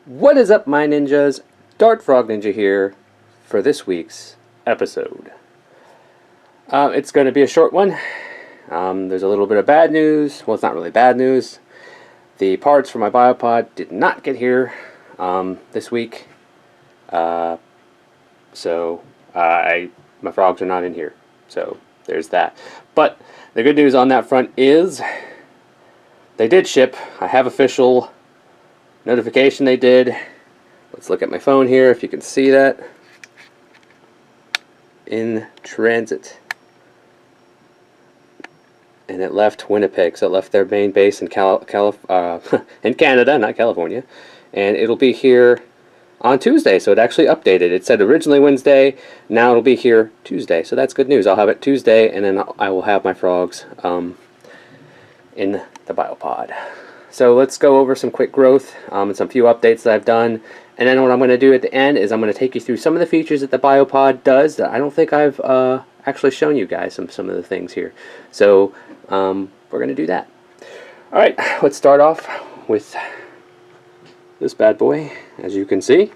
What is up, my ninjas? Dart Frog Ninja here for this week's episode. It's going to be a short one. There's a little bit of bad news. Well, it's not really bad news. The parts for my Biopod did not get here this week. My frogs are not in here. So there's that. But the good news on that front is they did ship. I have official notification they did. Let's look at my phone here if you can see that. In transit. And it left Winnipeg, so it left their main base in in Canada, not California. And it'll be here on Tuesday, so it actually updated. It said originally Wednesday, now it'll be here Tuesday. So that's good news. I'll have it Tuesday, and then I will have my frogs in the Biopod. So let's go over some quick growth and some few updates that I've done. And then what I'm going to do at the end is I'm going to take you through some of the features that the Biopod does that I don't think I've actually shown you guys some of the things here. So we're going to do that. Alright, let's start off with this bad boy. As you can see,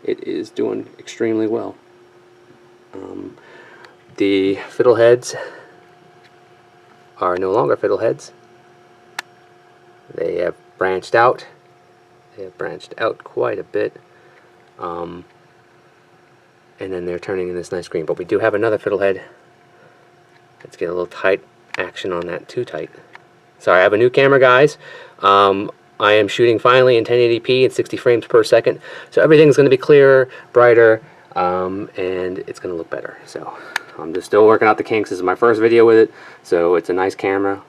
it is doing extremely well. The fiddleheads are no longer fiddleheads. They have branched out. They have branched out quite a bit. And then they're turning in this nice green. But we do have another fiddlehead. Let's get a little tight action on that. Too tight. Sorry, I have a new camera, guys. I am shooting finally in 1080p and 60 frames per second. So everything's going to be clearer, brighter, and it's going to look better. So I'm just still working out the kinks. This is my first video with it. So it's a nice camera.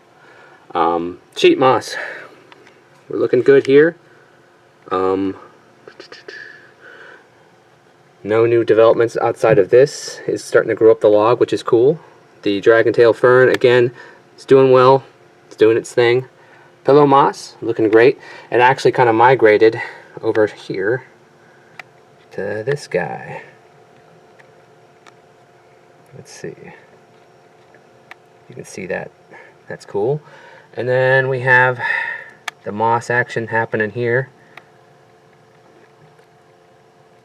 Sheet moss. We're looking good here. No new developments outside of this. It's starting to grow up the log, which is cool. The dragon tail fern, again, is doing well. It's doing its thing. Pillow moss, looking great. And actually kind of migrated over here to this guy. Let's see. You can see that. That's cool. And then we have the moss action happening here.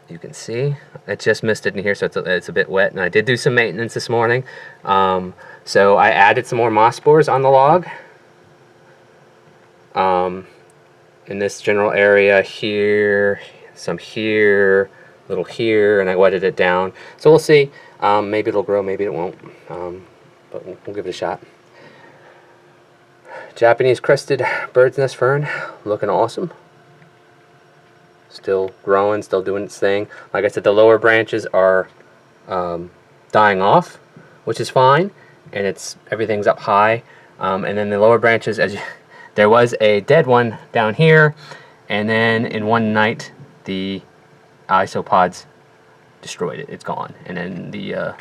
You can see it just misted in here, so it's a bit wet, and I did do some maintenance this morning. So I added some more moss spores on the log in this general area here, some here, little here, and I wetted it down. So we'll see. Maybe it'll grow, maybe it won't, but we'll give it a shot. Japanese crested bird's nest fern, looking awesome. Still growing, still doing its thing. Like I said, the lower branches are dying off, which is fine, and everything's up high. And then the lower branches, there was a dead one down here, and then in one night the isopods destroyed it. It's gone. And then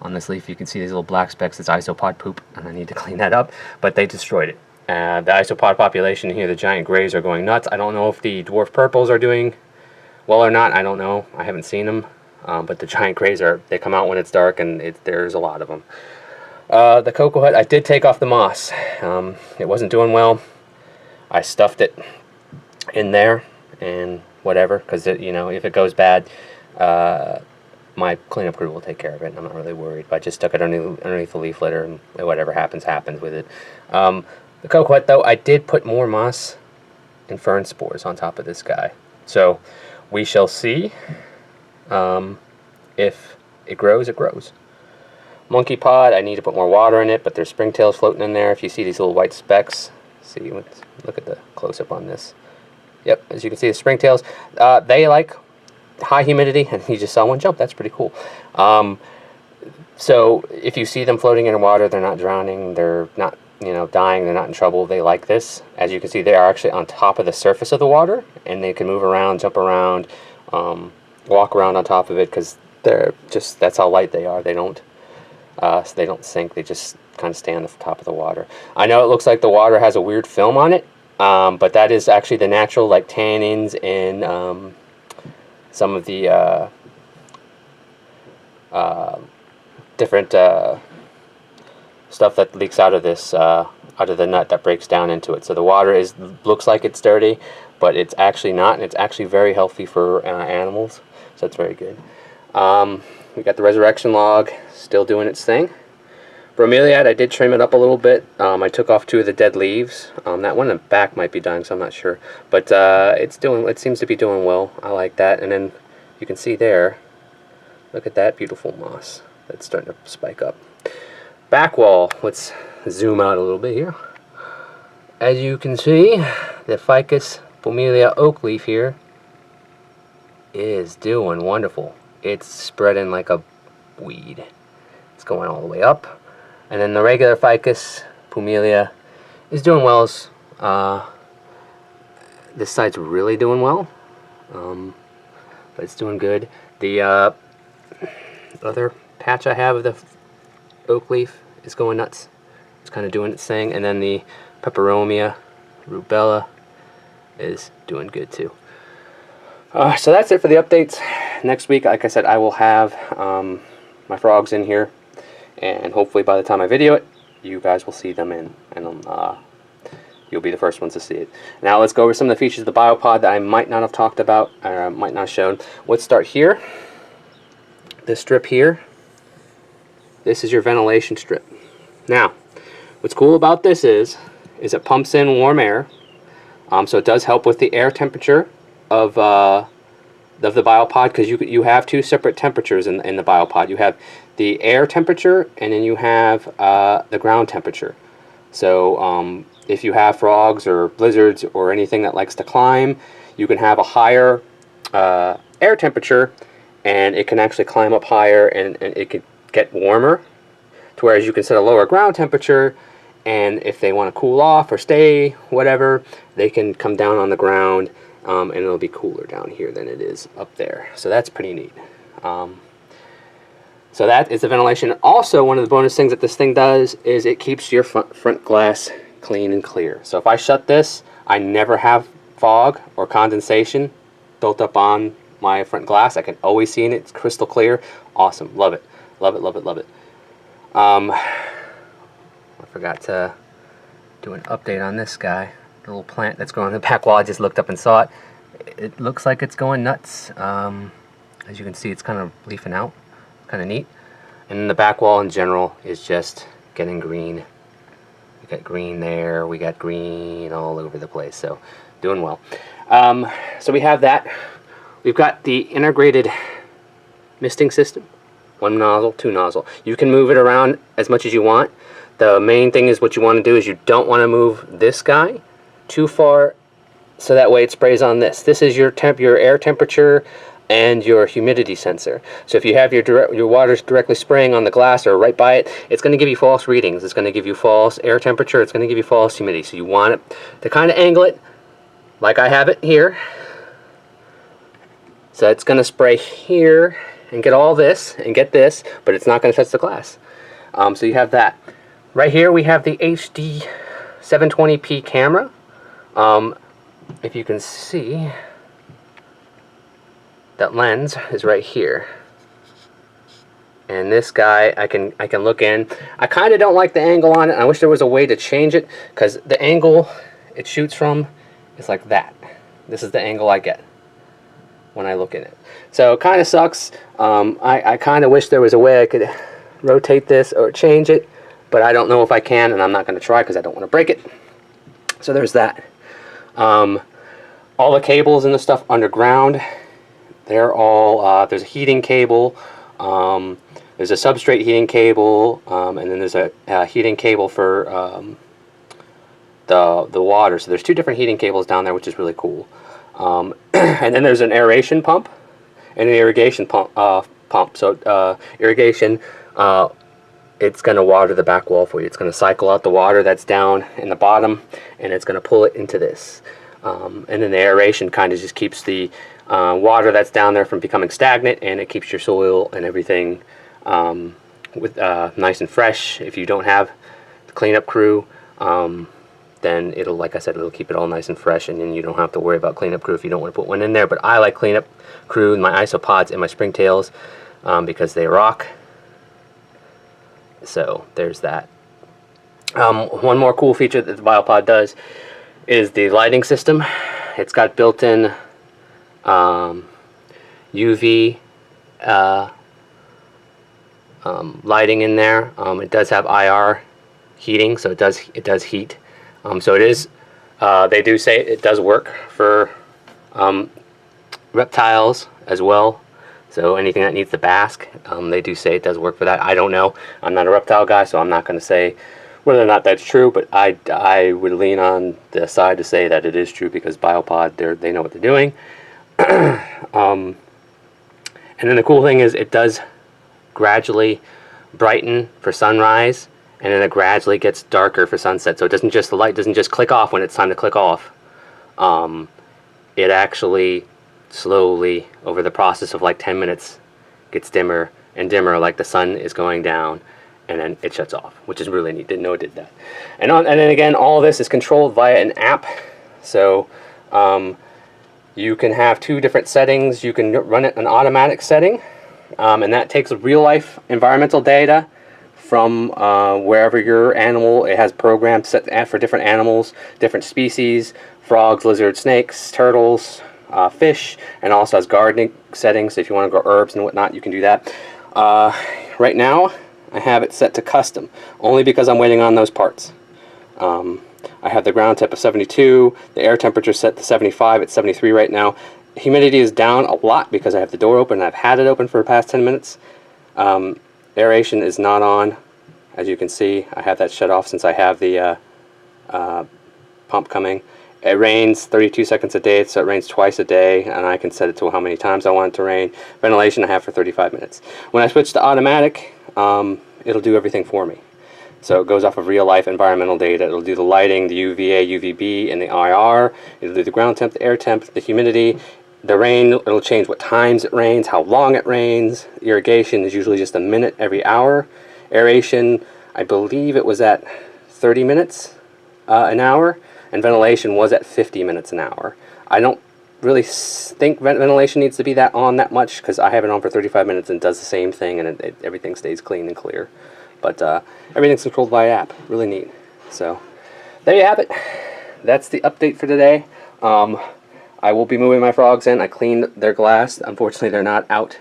on this leaf you can see these little black specks. It's isopod poop, and I need to clean that up, but they destroyed it. The isopod population here, the giant grays, are going nuts. I don't know if the dwarf purples are doing well or not. I don't know. I haven't seen them. But the giant grays, they come out when it's dark, and there's a lot of them. The cocoa hut, I did take off the moss. It wasn't doing well. I stuffed it in there and whatever, because if it goes bad, my cleanup crew will take care of it. I'm not really worried. But I just stuck it underneath the leaf litter, and whatever happens with it. The cocoa hut, though, I did put more moss and fern spores on top of this guy. So we shall see. If it grows, it grows. Monkey pod, I need to put more water in it, but there's springtails floating in there. If you see these little white specks, look at the close-up on this. Yep, as you can see, the springtails, they like high humidity, and you just saw one jump. That's pretty cool. So if you see them floating in water, they're not drowning, they're not dying, they're not in trouble. They like this. As you can see, they are actually on top of the surface of the water, and they can move around, jump around, walk around on top of it, because that's how light they are. They don't sink. They just kind of stay on the top of the water. I know it looks like the water has a weird film on it, but that is actually the natural tannins in some of the different stuff that leaks out of this out of the nut that breaks down into it. So the water looks like it's dirty, but it's actually not, and it's actually very healthy for animals. So it's very good. We got the resurrection log still doing its thing. Bromeliad, I did trim it up a little bit. I took off 2 of the dead leaves. That one in the back might be dying, so I'm not sure. But it seems to be doing well. I like that. And then you can see there, look at that beautiful moss that's starting to spike up. Back wall, let's zoom out a little bit here. As you can see, the Ficus Bromelia oak leaf here is doing wonderful. It's spreading like a weed. It's going all the way up. And then the regular Ficus Bromelia is doing well. This side's really doing well, but it's doing good. The other patch I have of the oak leaf is going nuts. It's kind of doing its thing. And then the Peperomia rubella is doing good too. So that's it for the updates. Next week, like I said, I will have my frogs in here. And hopefully by the time I video it, you guys will see them and you'll be the first ones to see it. Now let's go over some of the features of the Biopod that I might not have talked about, or might not have shown. Let's start here. This strip here. This is your ventilation strip. Now, what's cool about this is it pumps in warm air. So it does help with the air temperature of the Biopod, because you have 2 separate temperatures in the Biopod. You have the air temperature, and then you have the ground temperature. So if you have frogs or lizards or anything that likes to climb, you can have a higher air temperature, and it can actually climb up higher, and it could get warmer. To whereas you can set a lower ground temperature, and if they want to cool off or stay, whatever, they can come down on the ground. And it'll be cooler down here than it is up there. So that's pretty neat. So that is the ventilation. Also, one of the bonus things that this thing does is it keeps your front glass clean and clear. So if I shut this, I never have fog or condensation built up on my front glass. I can always see it. It's crystal clear. Awesome. Love it. Love it, love it, love it. I forgot to do an update on this guy. The little plant that's growing in the back wall. I just looked up and saw it. It looks like it's going nuts. As you can see, it's kind of leafing out. Kind of neat. And then the back wall in general is just getting green. We got green there. We got green all over the place. So doing well. So we have that. We've got the integrated misting system. 1 nozzle, 2 nozzle. You can move it around as much as you want. The main thing is what you want to do is you don't want to move this guy too far, so that way it sprays on this. This is your air temperature and your humidity sensor. So if you have your water's directly spraying on the glass or right by it, it's going to give you false readings. It's going to give you false air temperature. It's going to give you false humidity. So you want it to kind of angle it like I have it here. So it's going to spray here and get all this and get this, but it's not going to touch the glass. So you have that. Right here we have the HD 720p camera. If you can see, that lens is right here, and this guy I can look in. I kind of don't like the angle on it. I wish there was a way to change it, because the angle it shoots from is like that. This is the angle I get when I look in it, so it kind of sucks. I kind of wish there was a way I could rotate this or change it, but I don't know if I can, and I'm not going to try because I don't want to break it. So there's that. All the cables and the stuff underground, they're all, there's a heating cable, there's a substrate heating cable, and then there's a heating cable for the water. So there's 2 different heating cables down there, which is really cool. And then there's an aeration pump and an irrigation pump. So irrigation, it's going to water the back wall for you. It's going to cycle out the water that's down in the bottom, and it's going to pull it into this. And then the aeration kind of just keeps the water that's down there from becoming stagnant, and it keeps your soil and everything nice and fresh. If you don't have the cleanup crew, then it'll, like I said, it'll keep it all nice and fresh, and then you don't have to worry about cleanup crew if you don't want to put one in there. But I like cleanup crew in my isopods and my springtails because they rock. So there's that. One more cool feature that the Biopod does is the lighting system. It's got built-in UV lighting in there. It does have IR heating, so it does heat. So it is. They do say it does work for reptiles as well. So anything that needs to bask, they do say it does work for that. I don't know. I'm not a reptile guy, so I'm not going to say whether or not that's true. But I would lean on the side to say that it is true, because Biopod, they know what they're doing. And then the cool thing is it does gradually brighten for sunrise, and then it gradually gets darker for sunset. So it doesn't just, the light doesn't just click off when it's time to click off. It actually slowly, over the process of like 10 minutes, gets dimmer and dimmer, like the sun is going down, and then it shuts off, which is really neat. Didn't know it did that. And then again, all of this is controlled via an app. So you can have two different settings. You can run it an automatic setting, and that takes real life environmental data from wherever your animal. It has programs set for different animals, different species: frogs, lizards, snakes, turtles, fish, and also has gardening settings. If you want to grow herbs and whatnot, you can do that. Right now, I have it set to custom, only because I'm waiting on those parts. I have the ground temp of 72, the air temperature set to 75, it's 73 right now. Humidity is down a lot because I have the door open, and I've had it open for the past 10 minutes. Aeration is not on, as you can see. I have that shut off since I have the pump coming. It rains 32 seconds a day, so it rains twice a day, and I can set it to how many times I want it to rain. Ventilation I have for 35 minutes. When I switch to automatic, it'll do everything for me. So it goes off of real-life environmental data. It'll do the lighting, the UVA, UVB, and the IR. It'll do the ground temp, the air temp, the humidity, the rain. It'll change what times it rains, how long it rains. Irrigation is usually just a minute every hour. Aeration, I believe it was at 30 minutes an hour, and ventilation was at 50 minutes an hour. I don't really think ventilation needs to be that much, because I have it on for 35 minutes and it does the same thing, and everything stays clean and clear. But everything's controlled by app. Really neat. So there you have it. That's the update for today. I will be moving my frogs in. I cleaned their glass. Unfortunately, they're not out.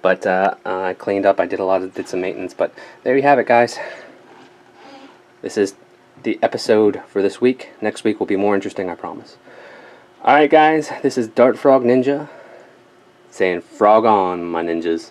But I cleaned up. I did some maintenance. But there you have it, guys. This is the episode for this week. Next week will be more interesting, I promise. Alright, guys. This is Dart Frog Ninja saying frog on, my ninjas.